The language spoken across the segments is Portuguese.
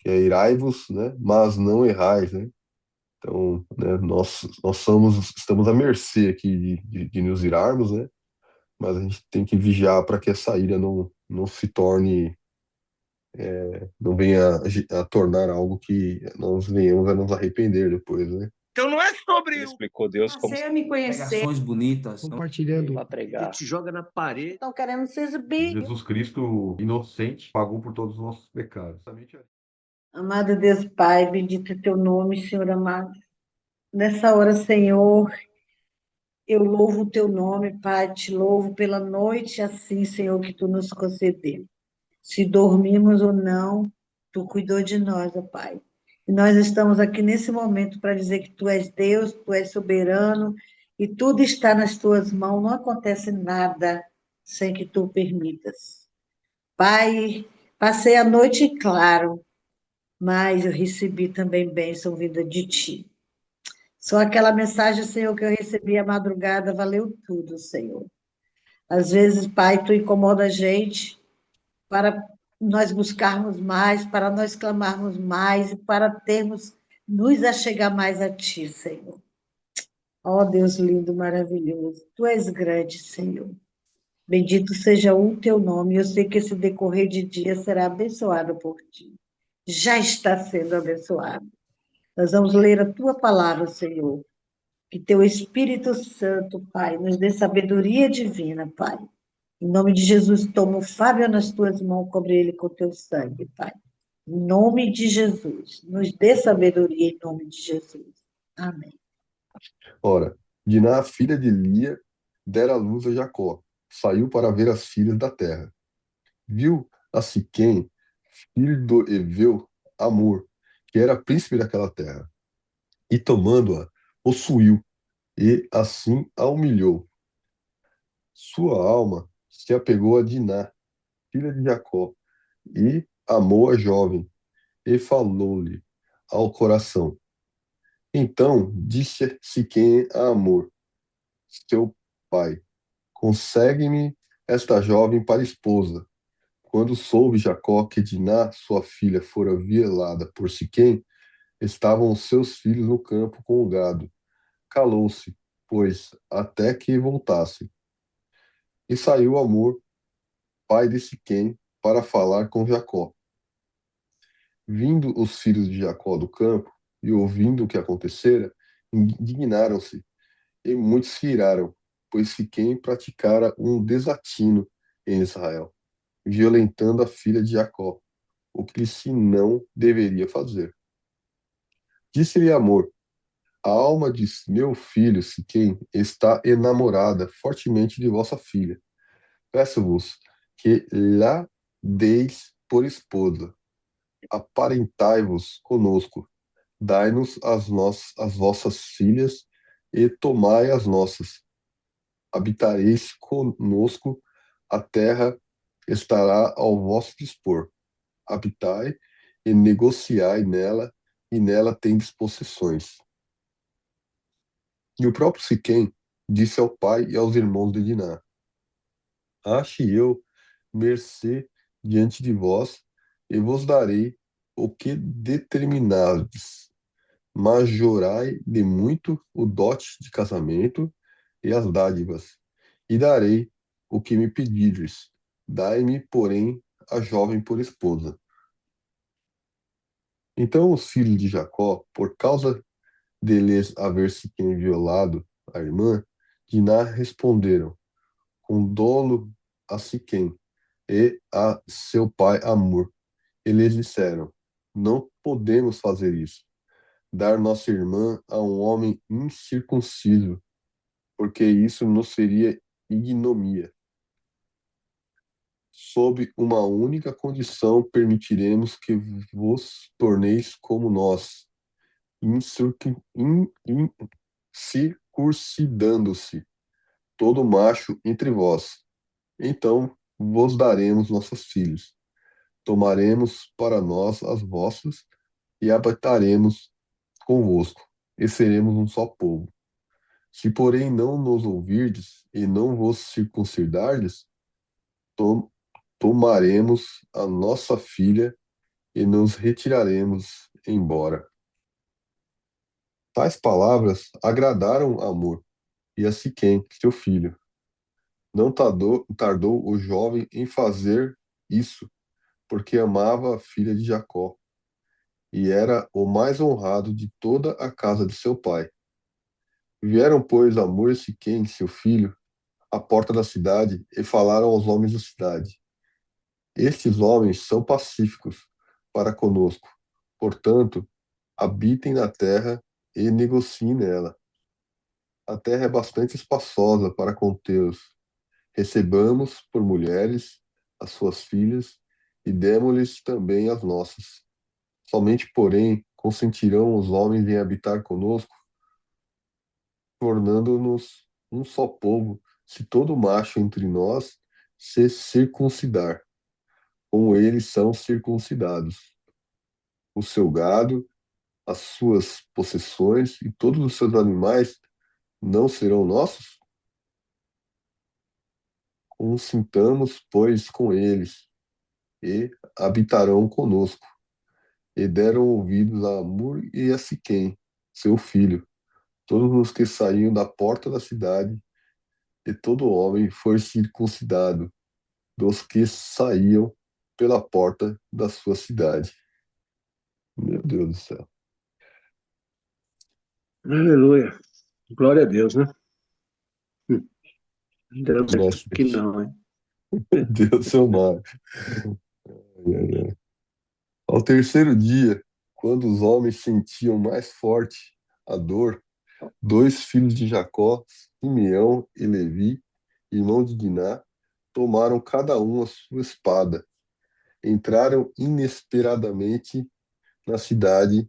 que é irai-vos, né? Mas não errais, né? Então, né, nós estamos à mercê aqui de nos irarmos, né? Mas a gente tem que vigiar para que essa ira não se torne, não venha a tornar algo que nós venhamos a nos arrepender depois, né? Então não é sobre Ele o explicou Deus como Passei a me conhecer. Pregações bonitas, não compartilhando. para pregar. te joga na parede. Estão querendo ser exibir. Jesus Cristo, inocente, pagou por todos os nossos pecados. Justamente assim. Amado Deus Pai, bendito é teu nome, Senhor amado. Nessa hora, Senhor, eu louvo o teu nome, Pai, te louvo pela noite assim, Senhor, que tu nos concedeu. Se dormimos ou não, tu cuidou de nós, ó Pai. E nós estamos aqui nesse momento para dizer que tu és Deus, tu és soberano e tudo está nas tuas mãos, não acontece nada sem que tu permitas. Pai, passei a noite claro, mas eu recebi também bênção vinda de ti. Só aquela mensagem, Senhor, que eu recebi à madrugada, valeu tudo, Senhor. Às vezes, Pai, tu incomoda a gente para nós buscarmos mais, para nós clamarmos mais, e para termos, nos achegar mais a ti, Senhor. Ó Deus lindo, maravilhoso, tu és grande, Senhor. Bendito seja o teu nome. Eu sei que esse decorrer de dia será abençoado por ti. Já está sendo abençoado. Nós vamos ler a tua palavra, Senhor. Que teu Espírito Santo, Pai, nos dê sabedoria divina, Pai. Em nome de Jesus, toma o Fábio nas tuas mãos, cobre ele com teu sangue, Pai. Em nome de Jesus, nos dê sabedoria em nome de Jesus. Amém. Ora, Diná, filha de Lia, dera à luz a Jacó. Saiu para ver as filhas da terra. Viu a Siquém, filho do Eveu, Amor, que era príncipe daquela terra. E tomando-a, possuiu, e assim a humilhou. Sua alma se apegou a Diná, filha de Jacó, e amou a jovem, e falou-lhe ao coração. Então disse Siquém a Amor, seu pai: consegue-me esta jovem para esposa. Quando soube Jacó que Diná, sua filha, fora violada por Siquém, estavam os seus filhos no campo com o gado. Calou-se, pois, até que voltasse. E saiu Amor, pai de Siquém, para falar com Jacó. Vindo os filhos de Jacó do campo, e ouvindo o que acontecera, indignaram-se, e muitos se iraram, pois Siquém praticara um desatino em Israel, violentando a filha de Jacó, o que se não deveria fazer. Disse-lhe Amor: a alma de meu filho Siquém está enamorada fortemente de vossa filha. Peço-vos que lá deis por esposa. Aparentai-vos conosco. Dai-nos as vossas filhas e tomai as nossas. Habitareis conosco, a terra estará ao vosso dispor. Habitai e negociai nela, e nela tendes possessões. E o próprio Siquém disse ao pai e aos irmãos de Diná: ache eu mercê diante de vós, e vos darei o que determinardes. Majorai de muito o dote de casamento e as dádivas, e darei o que me pedirdes. Dai-me, porém, a jovem por esposa. Então os filhos de Jacó, por causa deles haver Siquém violado a irmã, Diná responderam com dolo a Siquém e a seu pai Amor. Eles disseram: não podemos fazer isso, dar nossa irmã a um homem incircunciso, porque isso nos seria ignomia. Sob uma única condição permitiremos que vos torneis como nós, circuncidando-se todo macho entre vós. Então vos daremos nossos filhos, tomaremos para nós as vossas e habitaremos convosco, e seremos um só povo. Se, porém, não nos ouvirdes e não vos circuncidardes, to tomaremos a nossa filha e nos retiraremos embora. Tais palavras agradaram a Amor e a Siquém, seu filho. Não tardou o jovem em fazer isso, porque amava a filha de Jacó, e era o mais honrado de toda a casa de seu pai. Vieram, pois, Amor e Siquém, seu filho, à porta da cidade, e falaram aos homens da cidade: Estes homens são pacíficos para conosco. Portanto, habitem na terra e negociem nela. A terra é bastante espaçosa para contê-los. Recebamos por mulheres as suas filhas e demos-lhes também as nossas. Somente, porém, consentirão os homens em habitar conosco, tornando-nos um só povo, se todo macho entre nós se circuncidar, como eles são circuncidados. O seu gado, as suas possessões e todos os seus animais não serão nossos? Consintamos, pois, com eles, e habitarão conosco. E deram ouvidos a Amor e a Siquém, seu filho, todos os que saíam da porta da cidade, e todo homem foi circuncidado, dos que saíam pela porta da sua cidade. Meu Deus do céu. Aleluia. Glória a Deus, né? Não deu certo Nossa, aqui não, hein? meu Deus, seu mar. Ai, ai, ai. Ao terceiro dia, quando os homens sentiam mais forte a dor, dois filhos de Jacó, Simeão e Levi, irmão de Diná, tomaram cada um a sua espada, entraram inesperadamente na cidade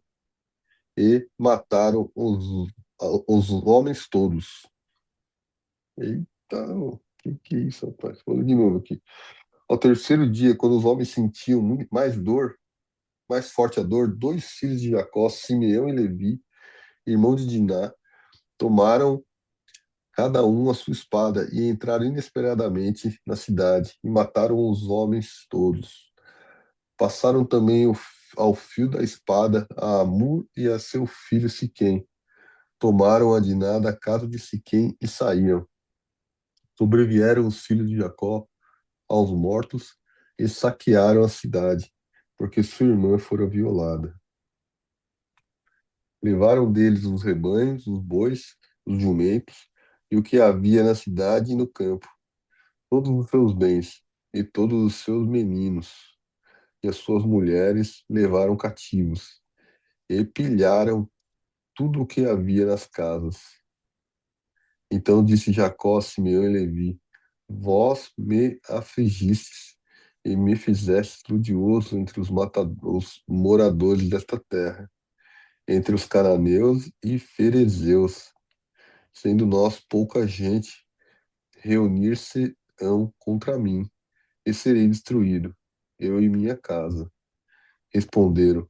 e mataram os homens todos. Eita, o que é isso, rapaz? Vou de novo aqui. Ao terceiro dia, quando os homens sentiam mais dor, mais forte a dor, dois filhos de Jacó, Simeão e Levi, irmão de Diná, tomaram cada um a sua espada e entraram inesperadamente na cidade e mataram os homens todos. Passaram também ao fio da espada a Amur e a seu filho Siquém. Tomaram a Diná da casa de Siquém e saíram. Sobrevieram os filhos de Jacó aos mortos e saquearam a cidade, porque sua irmã fora violada. Levaram deles os rebanhos, os bois, os jumentos e o que havia na cidade e no campo, todos os seus bens e todos os seus meninos e as suas mulheres levaram cativos e pilharam tudo o que havia nas casas. Então disse Jacó a Simeão e Levi: Vós me afligistes e me fizestes ludioso entre os moradores desta terra, entre os cananeus e ferezeus, sendo nós pouca gente, reunir-se-ão contra mim, e serei destruído, eu e minha casa. Responderam: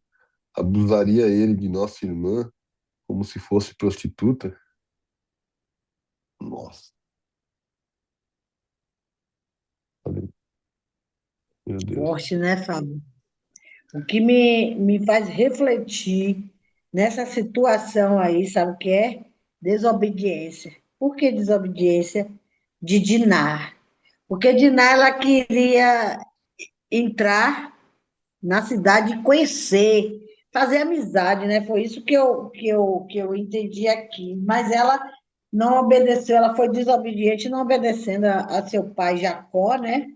Abusaria ele de nossa irmã como se fosse prostituta? Nossa, falei, meu Deus. Forte, né, Fábio? O que me faz refletir nessa situação aí, sabe o que é? Desobediência. Por que desobediência? De Dinar. Porque Dinar, ela queria entrar na cidade e conhecer, fazer amizade, né? Foi isso que eu entendi aqui. Mas ela não obedeceu, ela foi desobediente, não obedecendo a seu pai Jacó, né?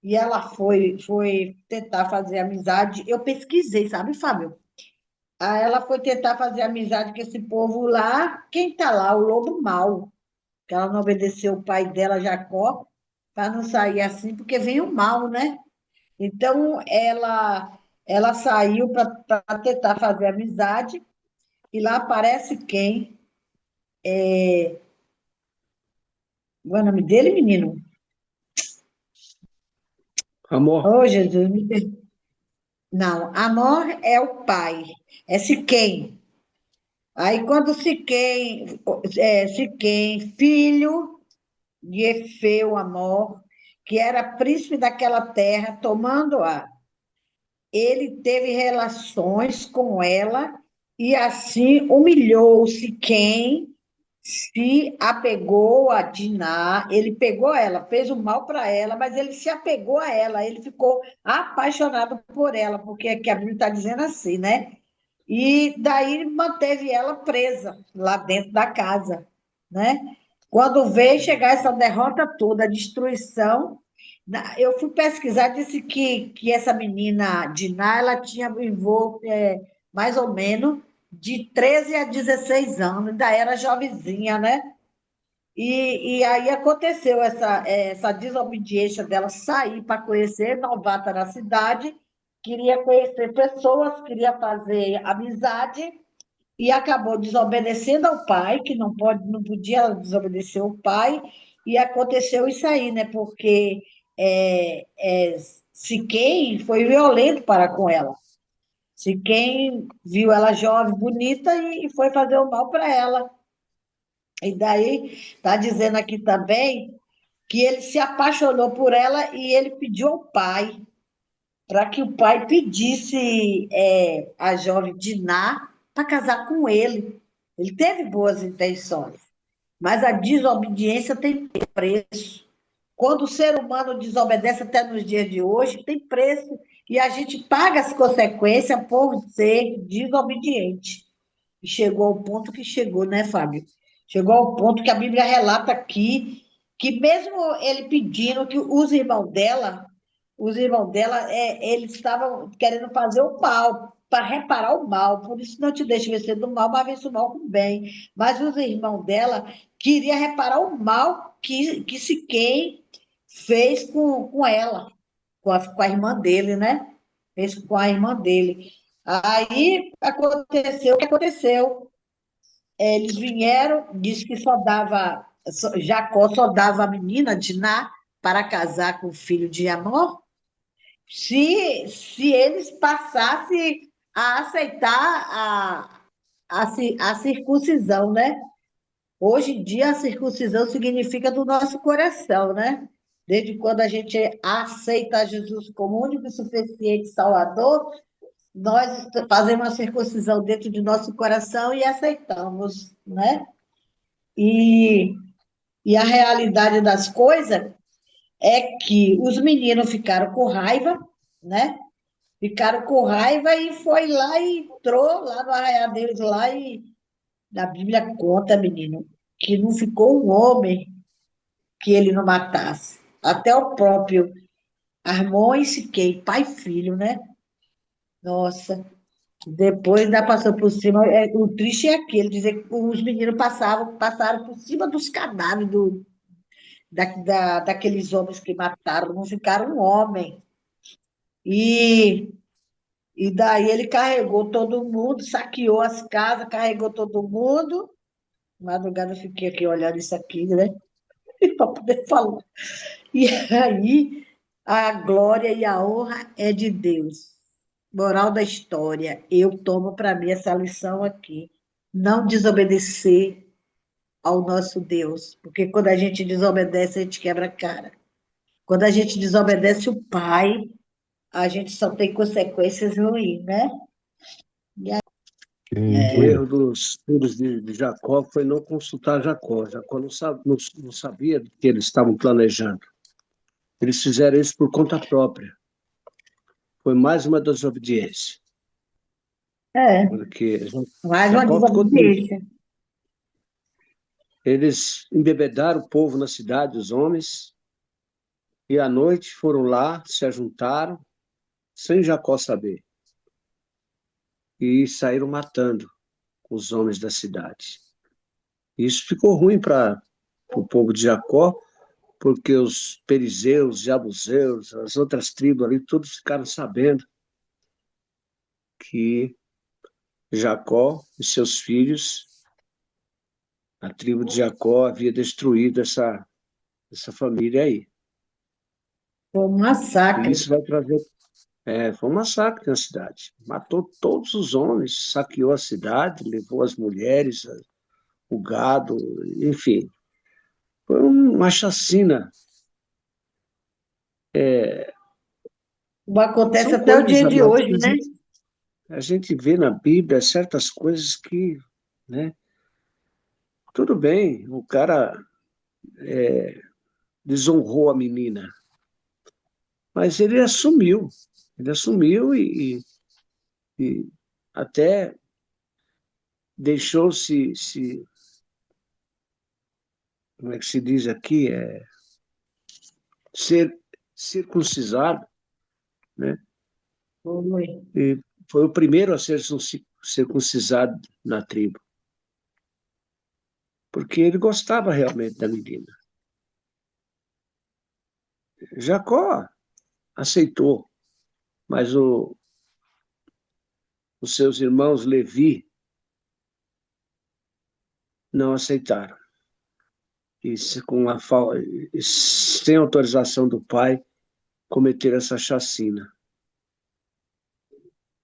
E ela foi tentar fazer amizade. Eu pesquisei, sabe, Fábio? Aí ela foi tentar fazer amizade com esse povo lá. Quem tá lá? O lobo mau. Que ela não obedeceu o pai dela, Jacó, para não sair assim, porque vem o mal, né? Então ela saiu para tentar fazer amizade e lá aparece quem? Qual é o nome dele, menino? Amor, Oh, Jesus, não, Amor é o pai, é Siquém. Aí quando Siquém, filho de Efeu, Amor, que era príncipe daquela terra, tomando-a, ele teve relações com ela e assim humilhou-se quem se apegou a Diná, ele pegou ela, fez o mal para ela, mas ele se apegou a ela, ele ficou apaixonado por ela, porque aqui a Bíblia está dizendo assim, né? E daí manteve ela presa lá dentro da casa, né? Quando veio chegar essa derrota toda, a destruição, eu fui pesquisar, disse que essa menina Diná, ela tinha envolto, mais ou menos de 13 a 16 anos, ainda era jovenzinha, né? E aí aconteceu essa desobediência dela sair para conhecer, novata na cidade, queria conhecer pessoas, queria fazer amizade, e acabou desobedecendo ao pai, que não pode, não podia desobedecer o pai, e aconteceu isso aí, né? Porque Siquém foi violento para com ela. Siquém viu ela jovem, bonita, e foi fazer o mal para ela. E daí está dizendo aqui também que ele se apaixonou por ela e ele pediu ao pai para que o pai pedisse a jovem Diná para casar com ele. Ele teve boas intenções, mas a desobediência tem preço. Quando o ser humano desobedece até nos dias de hoje, tem preço. E a gente paga as consequências por ser desobediente. E chegou ao ponto que chegou, né, Fábio? Chegou ao ponto que a Bíblia relata aqui que mesmo ele pedindo que os irmãos dela, eles estavam querendo fazer o mal, para reparar o mal. Por isso não te deixe vencer do mal, mas vence o mal com o bem. Mas os irmãos dela queriam reparar o mal que Siquém fez com ela, com a irmã dele, né? Fez com a irmã dele. Aí aconteceu o que aconteceu. Eles vieram, disse que Jacó só dava a menina Diná para casar com o filho de Amor, se eles passassem a aceitar a circuncisão, né? Hoje em dia, a circuncisão significa do nosso coração, né? Desde quando a gente aceita Jesus como único e suficiente Salvador, nós fazemos a circuncisão dentro de nosso coração e aceitamos, né? E, e a realidade das coisas é que os meninos ficaram com raiva, né? Ficaram com raiva e foi lá e entrou lá no arraial deles lá e a Bíblia conta, menino, que não ficou um homem que ele não matasse. Até o próprio Armon e Siquei, pai e filho, né? Nossa, depois ainda passou por cima. O triste é aquele, dizer que os meninos passaram por cima dos cadáveres daqueles homens que mataram, não ficaram um homem. E, e daí ele carregou todo mundo, saqueou as casas, carregou todo mundo. Madrugada eu fiquei aqui olhando isso aqui, né? Para poder falar. E aí a glória e a honra é de Deus. Moral da história, eu tomo para mim essa lição aqui. Não desobedecer ao nosso Deus, porque quando a gente desobedece, a gente quebra a cara. Quando a gente desobedece o Pai, a gente só tem consequências ruins, né? O Entendi. erro dos filhos de Jacó foi não consultar Jacó. Jacó não sabia do que eles estavam planejando. Eles fizeram isso por conta própria. Foi mais uma desobediência. É, Porque mais uma Jacó ficou triste. desobediência. Eles embebedaram o povo na cidade, os homens, e à noite foram lá, se ajuntaram, sem Jacó saber, e saíram matando os homens da cidade. Isso ficou ruim para o povo de Jacó, porque os perizeus, jebuseus, as outras tribos ali, todos ficaram sabendo que Jacó e seus filhos, a tribo de Jacó havia destruído essa família aí. Foi um E massacre. isso vai trazer. Foi um massacre na cidade. Matou todos os homens, saqueou a cidade, levou as mulheres, o gado, enfim. Foi uma chacina Acontece São até o coisas, dia de amados, hoje, que né? a gente vê na Bíblia certas coisas que, né? Tudo bem, o cara desonrou a menina, mas ele assumiu e até deixou-se, como é que se diz aqui, ser circuncisado, né? Foi. E foi o primeiro a ser circuncisado na tribo, porque ele gostava realmente da menina. Jacó aceitou, mas os seus irmãos Levi não aceitaram. E sem autorização do pai, cometeram essa chacina.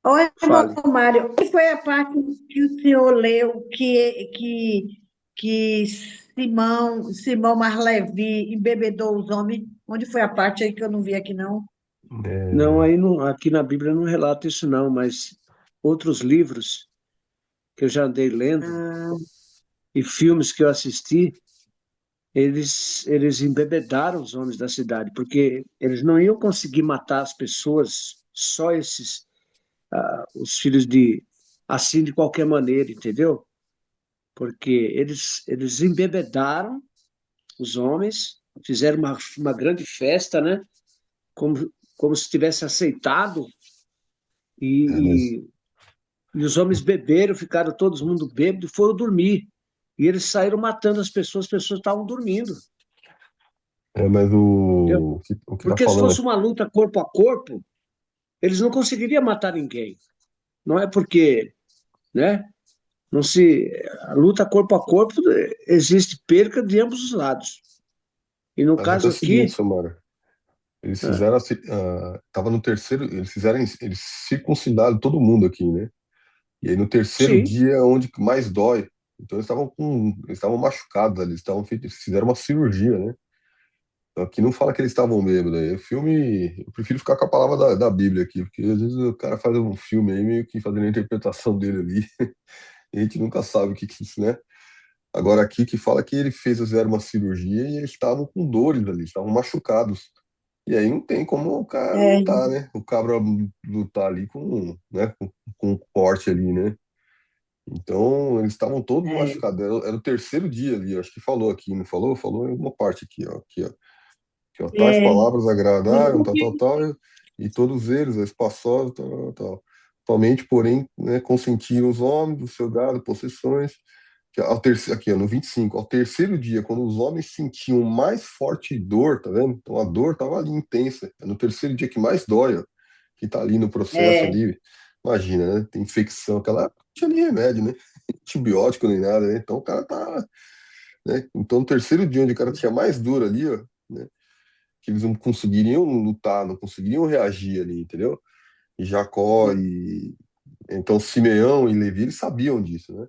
Olha, irmão Fale. Mário, que foi a parte que o senhor leu que Simão mais Levi embebedou os homens? Onde foi a parte aí que eu não vi aqui, não? Não, É, aí não, aqui na Bíblia não relata isso não, mas outros livros que eu já andei lendo Ah, e filmes que eu assisti, eles embebedaram os homens da cidade, porque eles não iam conseguir matar as pessoas, só os filhos assim de qualquer maneira, entendeu? Porque eles embebedaram os homens, fizeram uma grande festa, né? Como se tivesse aceitado, mas, e, e os homens beberam, ficaram todos mundo bêbado e foram dormir. E eles saíram matando as pessoas estavam dormindo, mas entendeu? o que tá Porque se falando fosse aqui, uma luta corpo a corpo, eles não conseguiriam matar ninguém. Não é porque, né? Não se a luta corpo a corpo existe perca de ambos os lados. E no mas é o caso seguinte, aqui, Samara, eles ah, fizeram, tava no terceiro, eles circuncidaram todo mundo aqui, né? E aí no terceiro sim, dia é onde mais dói. Então eles estavam machucados ali, eles fizeram uma cirurgia, né? Então, aqui não fala que eles estavam bêbados. Aí. O filme, eu prefiro ficar com a palavra da Bíblia aqui, porque às vezes o cara faz um filme aí meio que fazendo a interpretação dele ali, e a gente nunca sabe o que isso, né? Agora aqui que fala que ele fez fizeram uma cirurgia e eles estavam com dores ali, estavam machucados. E aí não tem como o cara é, lutar, né? O cabra lutar ali né, com um corte ali, né? Então, eles estavam todos é, machucados. Era o terceiro dia ali, acho que falou aqui, não falou? Falou em alguma parte aqui, ó. Aqui, ó. Que, ó, tais é. palavras agradaram, tal, tal, tal, e todos eles, espaçosos, tal, tal, tal. Somente, porém, né, consentiram os homens do seu gado, possessões. Que ao terceiro, aqui, ó, no 25, ao terceiro dia, quando os homens sentiam mais forte dor, tá vendo? Então a dor estava ali intensa. É no terceiro dia que mais dói, ó, que tá ali no processo É, ali. Imagina, né? Tem infecção, aquela não tinha nem remédio, né? Antibiótico nem nada, né? Então o cara tá, né? Então no terceiro dia, onde o cara tinha mais dor ali, ó, né? Que eles não conseguiriam lutar, não conseguiriam reagir ali, entendeu? E Jacó e então Simeão e Levi eles sabiam disso, né?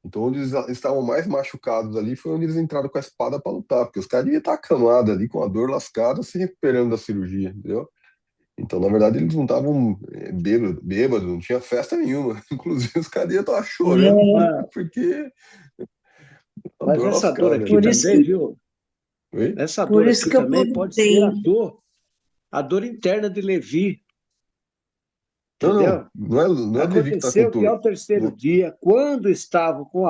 Então onde eles estavam mais machucados ali foi onde eles entraram com a espada para lutar, porque os caras deviam estar acamados ali com a dor lascada, se recuperando da cirurgia, entendeu? Então, na verdade, eles não estavam bêbados, não tinha festa nenhuma. Inclusive, os caras iam estar chorando é. porque a mas dor essa dor lascada aqui ali. Por isso também, que, viu? Oi? Essa por dor isso aqui que eu também pode ser perguntei. a dor interna de Levi, Não, não, entendeu? não é Levi que está com Aconteceu que dor. ao terceiro Né? dia, quando estavam com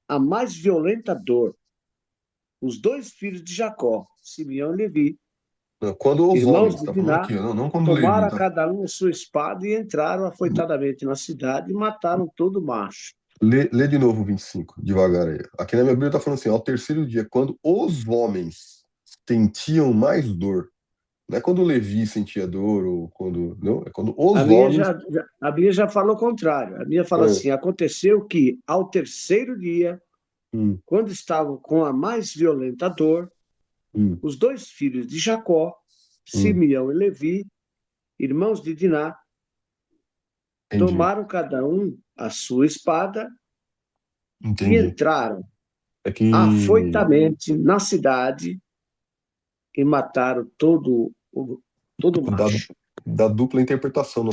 a mais violenta dor, os dois filhos de Jacó, Simeão e Levi, Não, quando os irmãos homens, de está falando Diná, aqui, ó, não quando Levi, tomaram a tá? cada um a sua espada e entraram afoitadamente na cidade e mataram todo macho. Lê de novo o 25, devagar aí. Aqui na minha Bíblia está falando assim, ao terceiro dia, quando os homens sentiam mais dor. Não é quando Levi sentia dor ou quando. Não, é quando A os minha homens. já falou o contrário. A minha fala É, assim: aconteceu que ao terceiro dia, hum, quando estavam com a mais violenta dor, hum, os dois filhos de Jacó, hum, Simeão e Levi, irmãos de Diná, entendi, tomaram cada um a sua espada e entendi. entraram É que. afoitamente na cidade e mataram todo Cuidado, macho. da dupla interpretação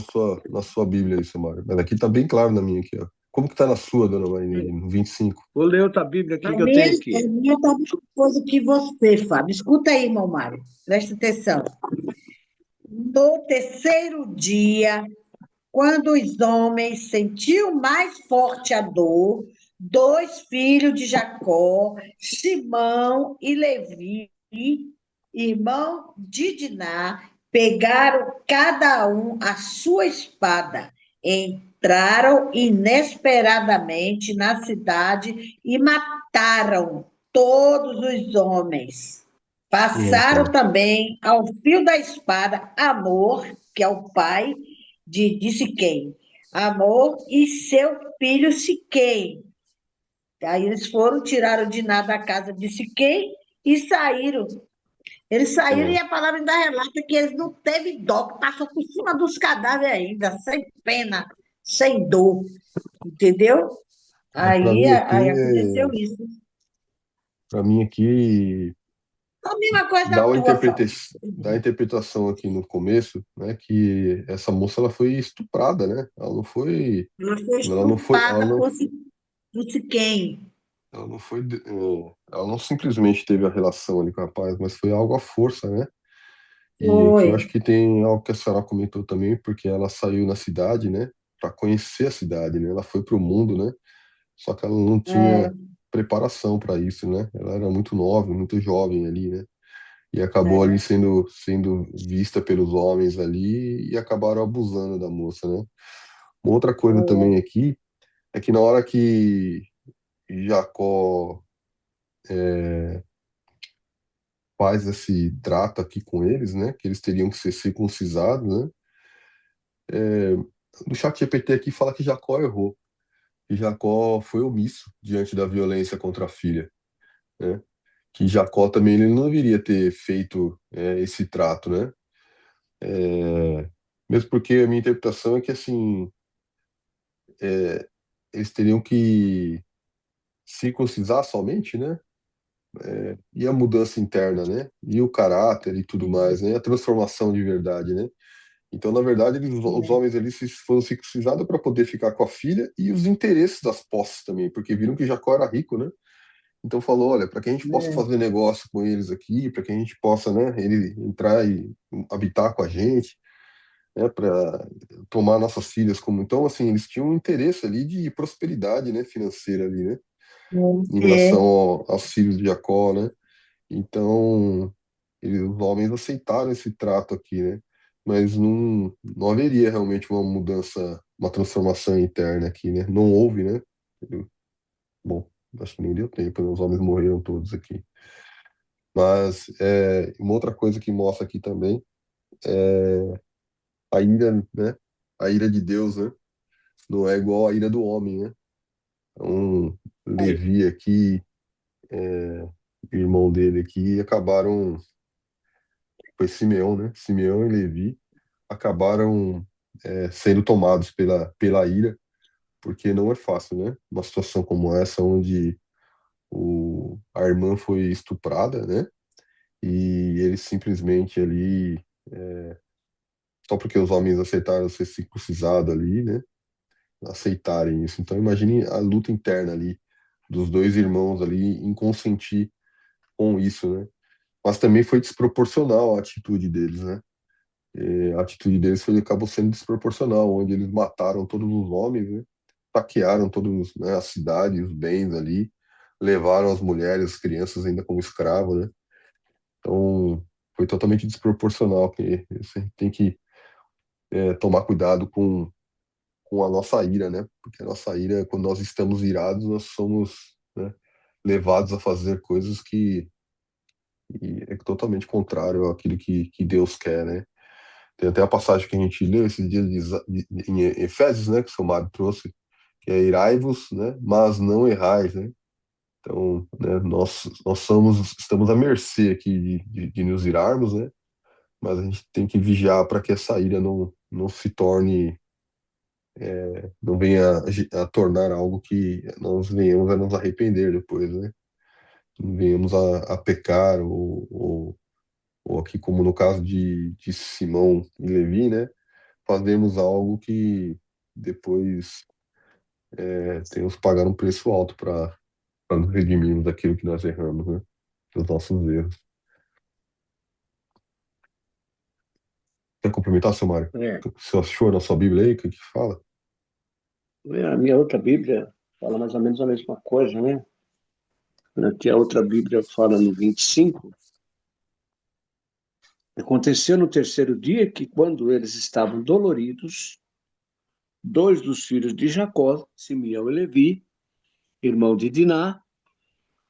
na sua Bíblia aí, Samara. Mas aqui tá bem claro na minha aqui, ó. Como que tá na sua, dona Marinês, no 25? Vou ler outra Bíblia A aqui que eu minha, tenho a aqui. minha tá a mesma coisa que você, Fábio. Escuta aí, irmão Mário. Presta atenção. No terceiro dia, quando os homens sentiam mais forte a dor, dois filhos de Jacó, Simão e Levi, irmão de Diná, pegaram cada um a sua espada, entraram inesperadamente na cidade e mataram todos os homens. Passaram Então, também ao fio da espada Amor, que é o pai de Siquém, Amor e seu filho Siquém. Aí eles foram, tiraram Diná da casa de Siquém e saíram. Eles saíram e é, a palavra ainda relata que eles não teve dó, que passou por cima dos cadáveres ainda, sem pena, sem dor, entendeu? para Aí, mim aí aqui, aconteceu isso. para mim aqui A mesma coisa dá da uma tua, Fábio. interpretação aqui no começo, né, que essa moça ela foi estuprada, né? Ela foi Ela não foi, ela estuprada não, por Siquém. ela não simplesmente teve a relação ali com o rapaz, mas foi algo à força, né? E aqui Foi. eu acho que tem algo que a senhora comentou também, porque ela saiu na cidade, né, para conhecer a cidade, né? Ela foi para o mundo, né? Só que ela não tinha É, preparação para isso, né? Ela era muito nova, muito jovem ali, né? E acabou ali é, sendo vista pelos homens ali e acabaram abusando da moça, né? Uma outra coisa foi. também aqui é que na hora que Jacó faz esse trato aqui com eles, né? Que eles teriam que ser circuncidados, né? No chat GPT aqui fala que Jacó errou, que Jacó foi omisso diante da violência contra a filha, né? Que Jacó também ele não deveria ter feito esse trato, né? É, mesmo porque a minha interpretação é que assim eles teriam que circuncisar somente, né? E a mudança interna, né? E o caráter e tudo mais, né? A transformação de verdade, né? Então, na verdade, os homens ali foram circuncidados para poder ficar com a filha e os interesses das posses também, porque viram que Jacó era rico, né? Então falou, olha, para que a gente possa É, fazer negócio com eles aqui, para que a gente possa, né, ele entrar e habitar com a gente, né, para tomar nossas filhas como então, assim, eles tinham um interesse ali de prosperidade, né, financeira ali, né, em relação é, aos filhos de Jacó, né? Então, os homens aceitaram esse trato aqui, né? Mas não haveria realmente uma mudança, uma transformação interna aqui, né? Não houve, né? Bom, acho que nem deu tempo, né? Os homens morreram todos aqui. Mas uma outra coisa que mostra aqui também, a ira, né? A ira de Deus, né? Não é igual à ira do homem, né? Então, Levi aqui, o irmão dele aqui, acabaram, foi Simeão, né? Simeão e Levi acabaram sendo tomados pela ira, porque não é fácil, né? Uma situação como essa, onde a irmã foi estuprada, né? E eles simplesmente ali, só porque os homens aceitaram ser circuncidados ali, né? Aceitarem isso. Então imagine a luta interna ali dos dois irmãos ali em consentir com isso, né? Mas também foi desproporcional a atitude deles, né? A atitude deles acabou sendo desproporcional, onde eles mataram todos os homens, né? Saquearam todos, né, a cidade, os bens ali, levaram as mulheres, as crianças ainda como escravos, né? Então, foi totalmente desproporcional, que você tem que tomar cuidado com a nossa ira, né? Porque a nossa ira, quando nós estamos irados, nós somos, né, levados a fazer coisas que é totalmente contrário àquilo que Deus quer, né? Tem até a passagem que a gente leu esses dias em Efésios, né, que o seu Mário trouxe, que é irai-vos, né, mas não errais, né? Então, né, nós estamos à mercê aqui de nos irarmos, né? Mas a gente tem que vigiar para que essa ira não se torne, não venha a tornar algo que nós venhamos a nos arrepender depois, né? Não venhamos a pecar ou ou aqui como no caso de Simão e Levi, né? Fazemos algo que depois temos que pagar um preço alto para nos redimirmos daquilo que nós erramos, né? Dos nossos erros. Quer complementar, seu Mário? É, Você achou na sua Bíblia aí? O que que fala? a minha outra Bíblia fala mais ou menos a mesma coisa, né? Aqui a outra Bíblia fala no 25. Aconteceu no terceiro dia que, quando eles estavam doloridos, dois dos filhos de Jacó, Simeão e Levi, irmão de Diná,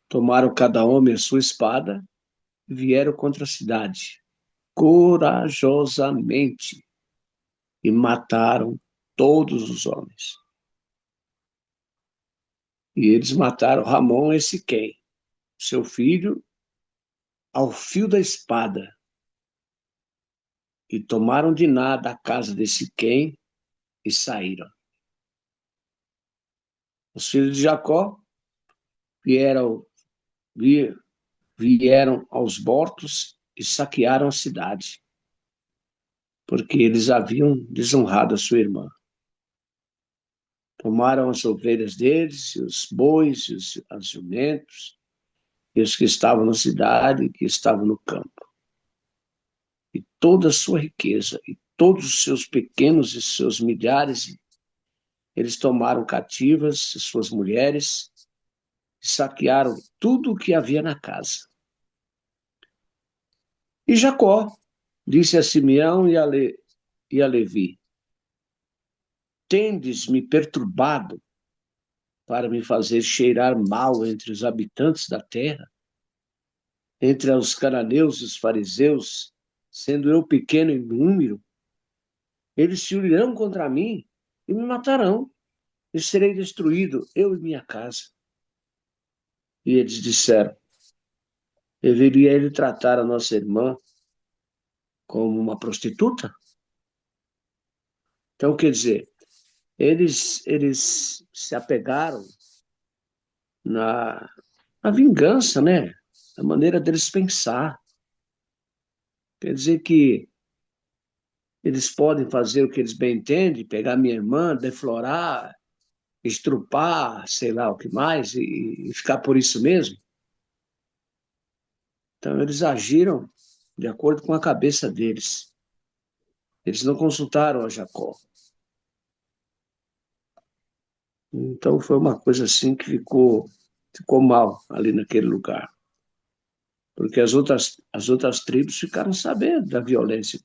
tomaram cada homem a sua espada e vieram contra a cidade, corajosamente, e mataram todos os homens. E eles mataram Ramon e Siquém, seu filho, ao fio da espada, e tomaram Diná da casa de Siquém e saíram. Os filhos de Jacó vieram, vieram aos mortos e saquearam a cidade, porque eles haviam desonrado a sua irmã. Tomaram as ovelhas deles, e os bois, e os jumentos, e os que estavam na cidade e que estavam no campo. E toda a sua riqueza, e todos os seus pequenos e seus milhares, eles tomaram cativas, suas mulheres, e saquearam tudo o que havia na casa. E Jacó disse a Simeão e a Levi: tendes me perturbado para me fazer cheirar mal entre os habitantes da terra, entre os cananeus e os fariseus, sendo eu pequeno em número, eles se unirão contra mim e me matarão, e serei destruído, eu e minha casa. E eles disseram: deveria ele tratar a nossa irmã como uma prostituta? Então, quer dizer, eles se apegaram na, na vingança, né? A maneira deles pensar. Quer dizer que eles podem fazer o que eles bem entendem, pegar minha irmã, deflorar, estrupar, sei lá o que mais, e ficar por isso mesmo. Então, eles agiram de acordo com a cabeça deles. Eles não consultaram a Jacó. Então, foi uma coisa assim que ficou mal ali naquele lugar. Porque as outras tribos ficaram sabendo da violência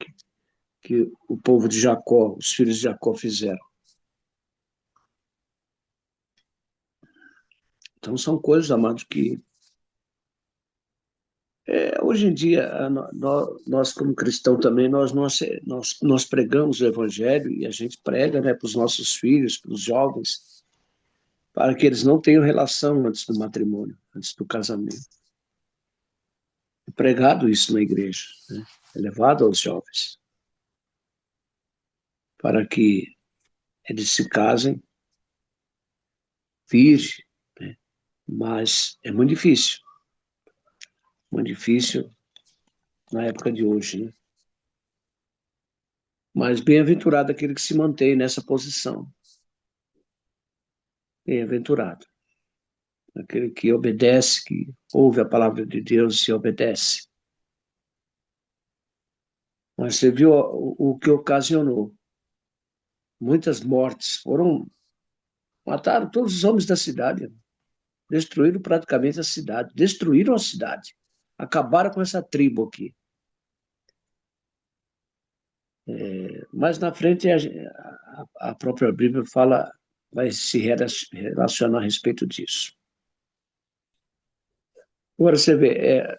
que o povo de Jacó, os filhos de Jacó fizeram. Então, são coisas, amados, que hoje em dia, nós como cristãos também, nós pregamos o evangelho e a gente prega, né, para os nossos filhos, para os jovens, para que eles não tenham relação antes do matrimônio, antes do casamento. É pregado isso na igreja, né? É levado aos jovens, para que eles se casem virgem, né? Mas é muito difícil na época de hoje, né? Mas bem-aventurado aquele que se mantém nessa posição. Bem-aventurado. Aquele que obedece, que ouve a palavra de Deus e obedece. Mas você viu o que ocasionou. Muitas mortes mataram todos os homens da cidade, destruíram praticamente a cidade, destruíram a cidade, acabaram com essa tribo aqui. Mas na frente a própria Bíblia fala, vai se relacionar a respeito disso. Agora você vê,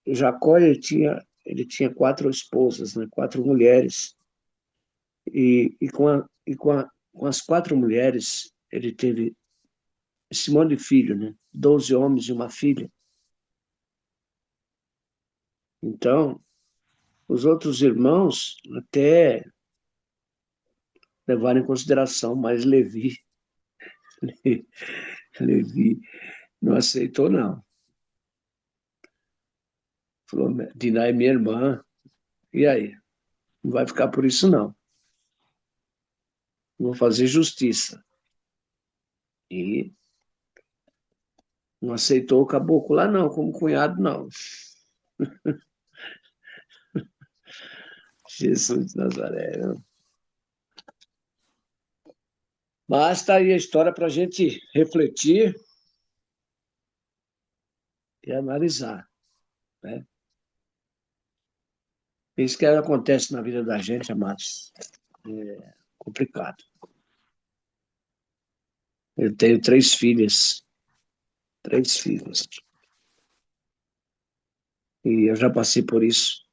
Jacó ele tinha quatro esposas, né, quatro mulheres, com as quatro mulheres ele teve esse monte de filho, né, 12 homens e uma filha. Então, os outros irmãos até levaram em consideração, mas Levi não aceitou, não. Falou, Diná é minha irmã. E aí? Não vai ficar por isso, não. Vou fazer justiça. E não aceitou o caboclo lá, não, como cunhado, não. Jesus de Nazaré. Né? Mas está aí a história para a gente refletir e analisar. Né? Isso que acontece na vida da gente, amados. É complicado. Eu tenho 3 filhas. 3 filhas. E eu já passei por isso.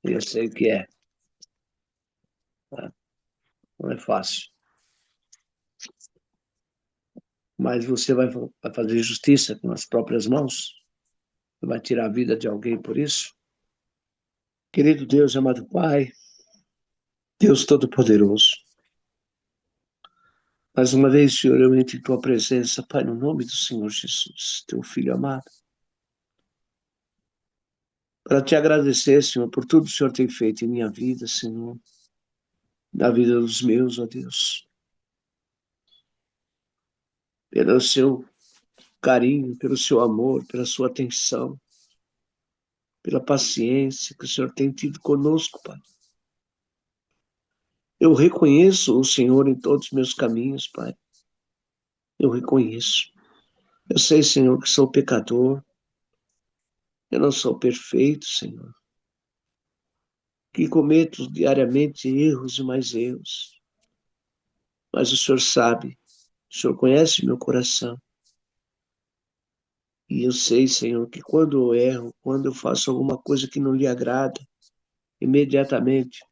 E eu sei o que é. Né? Não é fácil. Mas você vai fazer justiça com as próprias mãos? Vai tirar a vida de alguém por isso? Querido Deus, amado Pai, Deus Todo-Poderoso, mais uma vez, Senhor, eu entro em Tua presença, Pai, no nome do Senhor Jesus, Teu Filho amado, para Te agradecer, Senhor, por tudo que o Senhor tem feito em minha vida, Senhor, na vida dos meus, ó Deus, pelo Seu carinho, pelo Seu amor, pela Sua atenção, pela paciência que o Senhor tem tido conosco, Pai. Eu reconheço o Senhor em todos os meus caminhos, Pai. Eu reconheço. Eu sei, Senhor, que sou pecador. Eu não sou perfeito, Senhor. Que cometo diariamente erros e mais erros. Mas o Senhor sabe. O Senhor conhece meu coração. E eu sei, Senhor, que quando eu erro, quando eu faço alguma coisa que não lhe agrada, imediatamente,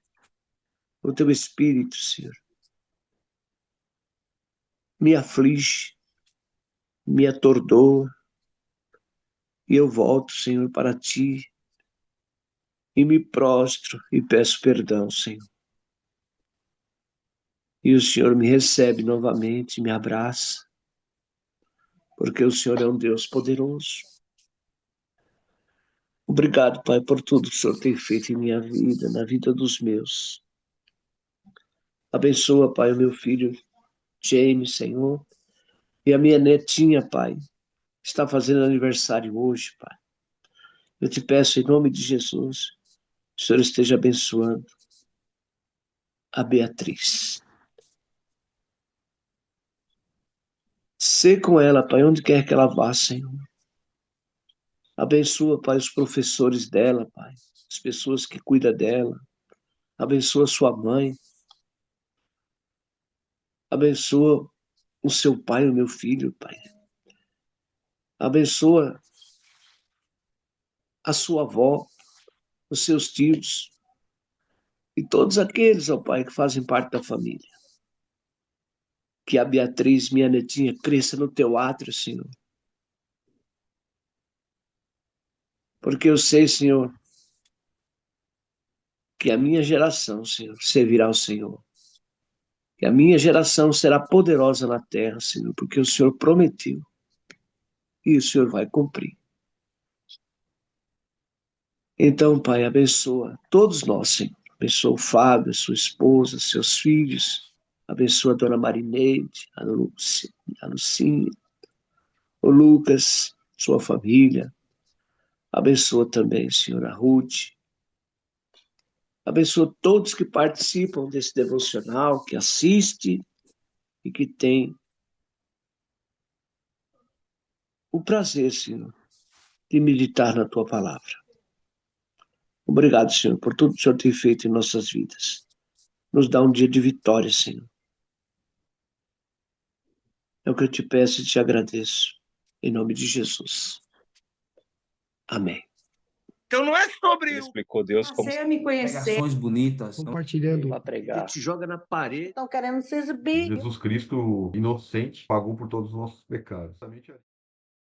o Teu Espírito, Senhor, me aflige, me atordoa, e eu volto, Senhor, para Ti, e me prostro e peço perdão, Senhor. E o Senhor me recebe novamente, me abraça, porque o Senhor é um Deus poderoso. Obrigado, Pai, por tudo que o Senhor tem feito em minha vida, na vida dos meus. Abençoa, Pai, o meu filho James, Senhor, e a minha netinha, Pai, está fazendo aniversário hoje, Pai. Eu te peço, em nome de Jesus, que o Senhor esteja abençoando a Beatriz. Sê com ela, Pai, onde quer que ela vá, Senhor. Abençoa, Pai, os professores dela, Pai, as pessoas que cuidam dela. Abençoa sua mãe. Abençoa o seu pai, o meu filho, Pai. Abençoa a sua avó, os seus tios e todos aqueles, ó Pai, que fazem parte da família. Que a Beatriz, minha netinha, cresça no teu átrio, Senhor. Porque eu sei, Senhor, que a minha geração, Senhor, servirá ao Senhor. Que a minha geração será poderosa na terra, Senhor, porque o Senhor prometeu e o Senhor vai cumprir. Então, Pai, abençoa todos nós, Senhor. Abençoa o Fábio, a sua esposa, seus filhos. Abençoa a dona Marineide, a Lucinha, o Lucas, sua família. Abençoa também, Senhor, a Ruth. Abençoa todos que participam desse devocional, que assiste e que tem o prazer, Senhor, de meditar na Tua palavra. Obrigado, Senhor, por tudo que o Senhor tem feito em nossas vidas. Nos dá um dia de vitória, Senhor. É o que eu te peço e te agradeço. Em nome de Jesus. Amém. Então não é sobre Ele explicou Deus como Passei a me conhecer. Pregações bonitas. compartilhando. Para pregar. Te joga na parede. Estão querendo se exibir. Jesus Cristo, inocente, pagou por todos os nossos pecados.